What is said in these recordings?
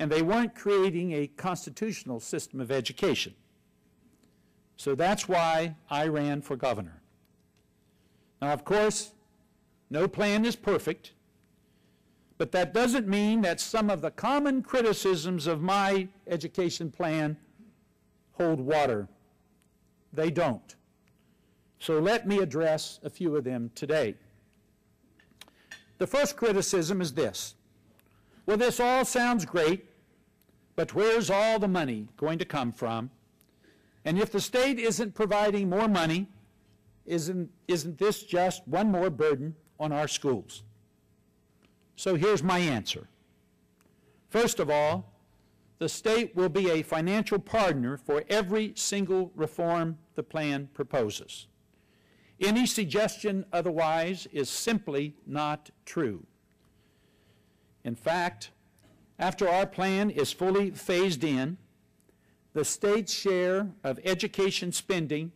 and they weren't creating a constitutional system of education. So that's why I ran for governor. Now, of course, no plan is perfect, but that doesn't mean that some of the common criticisms of my education plan hold water. They don't. So let me address a few of them today. The first criticism is this. Well, this all sounds great, but where's all the money going to come from? And if the state isn't providing more money, isn't this just one more burden on our schools? So here's my answer. First of all, the state will be a financial partner for every single reform the plan proposes. Any suggestion otherwise is simply not true. In fact, after our plan is fully phased in, the state's share of education spending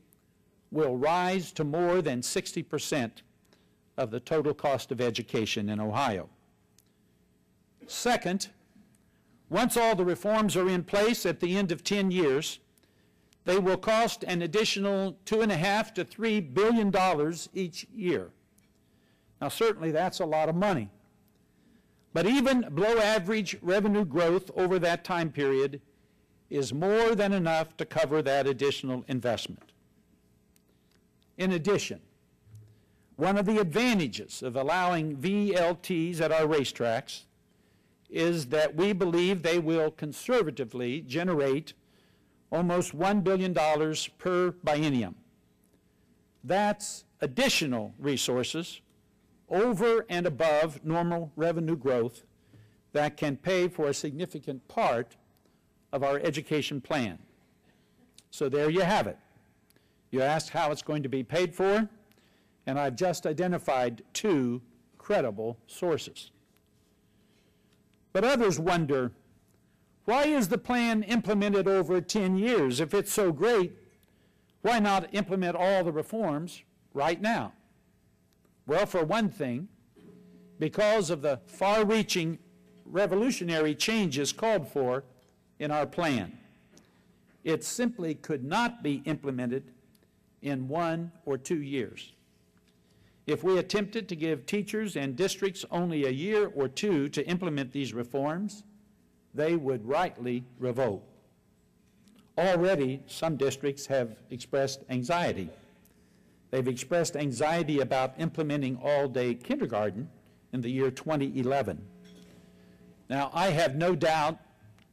will rise to more than 60% of the total cost of education in Ohio. Second, once all the reforms are in place at the end of 10 years, they will cost an additional $2.5 to $3 billion each year. Now, certainly that's a lot of money. But even below average revenue growth over that time period is more than enough to cover that additional investment. In addition, one of the advantages of allowing VLTs at our racetracks is that we believe they will conservatively generate almost $1 billion per biennium. That's additional resources over and above normal revenue growth that can pay for a significant part of our education plan. So there you have it. You asked how it's going to be paid for, and I've just identified two credible sources. But others wonder, why is the plan implemented over 10 years? If it's so great, why not implement all the reforms right now? Well, for one thing, because of the far-reaching revolutionary changes called for in our plan. It simply could not be implemented in 1 or 2 years. If we attempted to give teachers and districts only a year or two to implement these reforms, they would rightly revolt. Already, some districts have expressed anxiety. They've expressed anxiety about implementing all-day kindergarten in the year 2011. Now, I have no doubt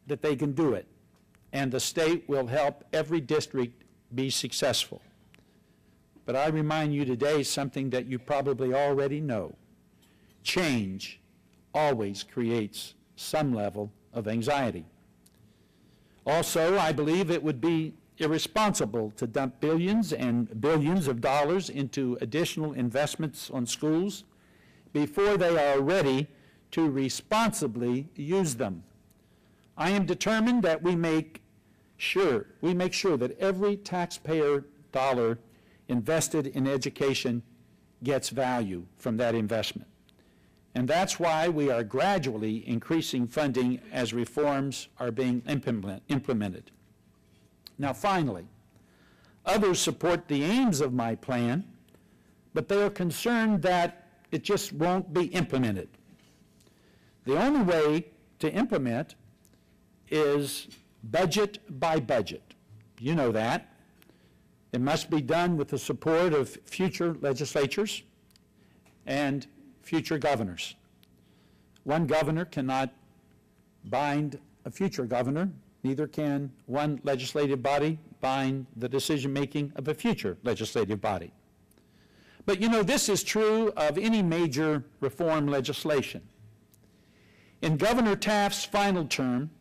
that they can do it, and the state will help every district be successful. But I remind you today something that you probably already know. Change always creates some level of anxiety. Also, I believe it would be irresponsible to dump billions and billions of dollars into additional investments on schools before they are ready to responsibly use them. I am determined that we make sure that every taxpayer dollar invested in education gets value from that investment. And that's why we are gradually increasing funding as reforms are being implemented. Now, finally, others support the aims of my plan, but they are concerned that it just won't be implemented. The only way to implement is budget by budget. You know that. It must be done with the support of future legislatures and future governors. One governor cannot bind a future governor, neither can one legislative body bind the decision-making of a future legislative body. But you know, this is true of any major reform legislation. In Governor Taft's final term,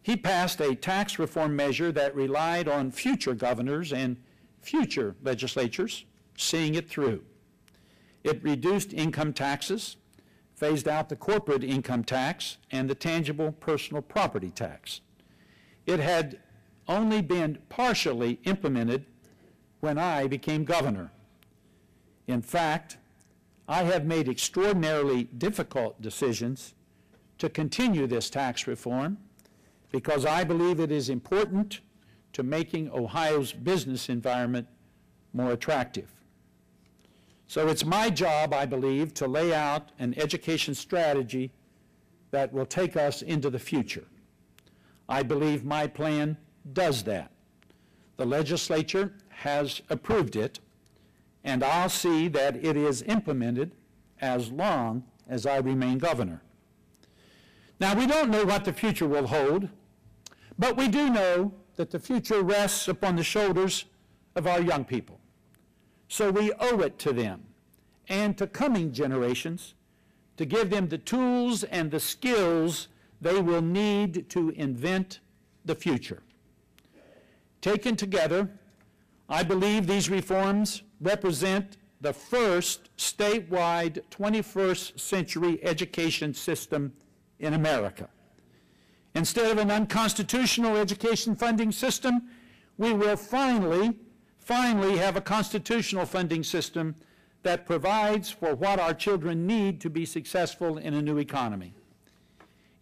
he passed a tax reform measure that relied on future governors and future legislatures seeing it through. It reduced income taxes, phased out the corporate income tax, and the tangible personal property tax. It had only been partially implemented when I became governor. In fact, I have made extraordinarily difficult decisions to continue this tax reform because I believe it is important to making Ohio's business environment more attractive. So it's my job, I believe, to lay out an education strategy that will take us into the future. I believe my plan does that. The legislature has approved it, and I'll see that it is implemented as long as I remain governor. Now, we don't know what the future will hold, but we do know that the future rests upon the shoulders of our young people. So we owe it to them and to coming generations to give them the tools and the skills they will need to invent the future. Taken together, I believe these reforms represent the first statewide 21st century education system in America. Instead of an unconstitutional education funding system, we will finally have a constitutional funding system that provides for what our children need to be successful in a new economy.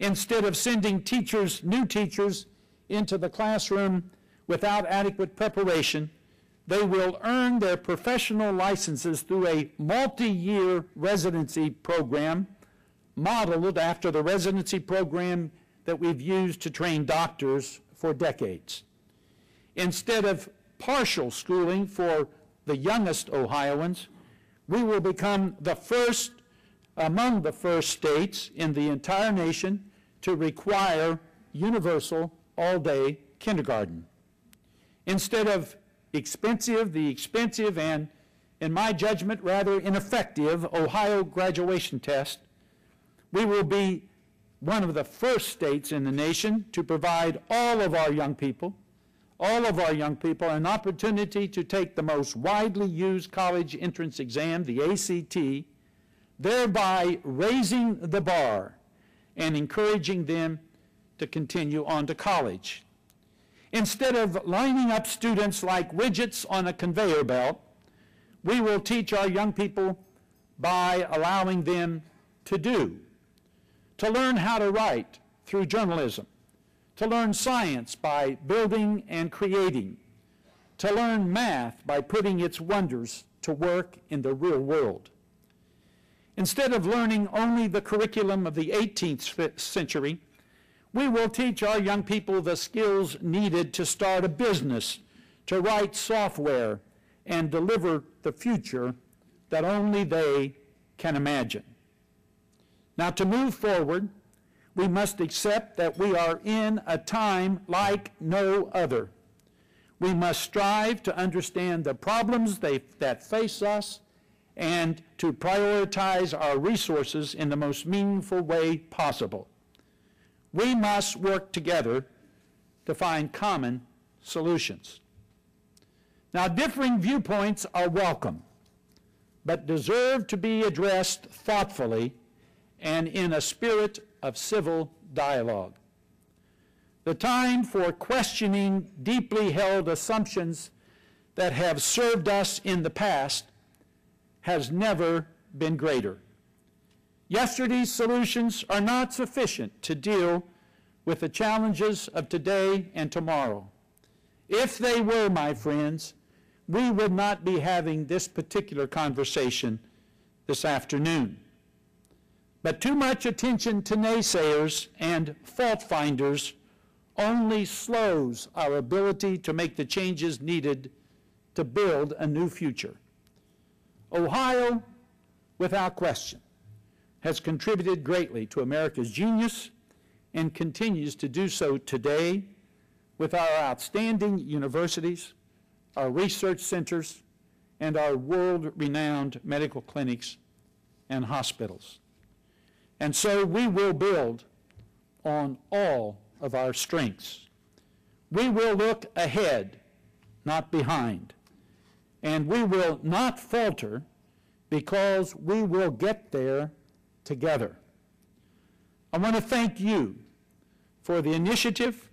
Instead of sending new teachers into the classroom without adequate preparation, they will earn their professional licenses through a multi-year residency program modeled after the residency program that we've used to train doctors for decades. Instead of partial schooling for the youngest Ohioans, we will become among the first states in the entire nation to require universal all-day kindergarten. Instead of the expensive and, in my judgment, rather ineffective Ohio graduation test, we will be one of the first states in the nation to provide all of our young people an opportunity to take the most widely used college entrance exam, the ACT, thereby raising the bar and encouraging them to continue on to college. Instead of lining up students like widgets on a conveyor belt, we will teach our young people by allowing them to learn how to write through journalism, to learn science by building and creating, to learn math by putting its wonders to work in the real world. Instead of learning only the curriculum of the 18th century, we will teach our young people the skills needed to start a business, to write software, and deliver the future that only they can imagine. Now, to move forward, we must accept that we are in a time like no other. We must strive to understand the problems that face us and to prioritize our resources in the most meaningful way possible. We must work together to find common solutions. Now, differing viewpoints are welcome, but deserve to be addressed thoughtfully and in a spirit of civil dialogue. The time for questioning deeply held assumptions that have served us in the past has never been greater. Yesterday's solutions are not sufficient to deal with the challenges of today and tomorrow. If they were, my friends, we would not be having this particular conversation this afternoon. But too much attention to naysayers and fault finders only slows our ability to make the changes needed to build a new future. Ohio, without question, has contributed greatly to America's genius and continues to do so today with our outstanding universities, our research centers, and our world-renowned medical clinics and hospitals. And so we will build on all of our strengths. We will look ahead, not behind. And we will not falter because we will get there together. I want to thank you for the initiative,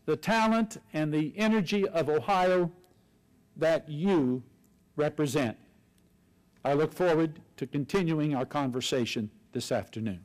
the talent, and the energy of Ohio that you represent. I look forward to continuing our conversation this afternoon.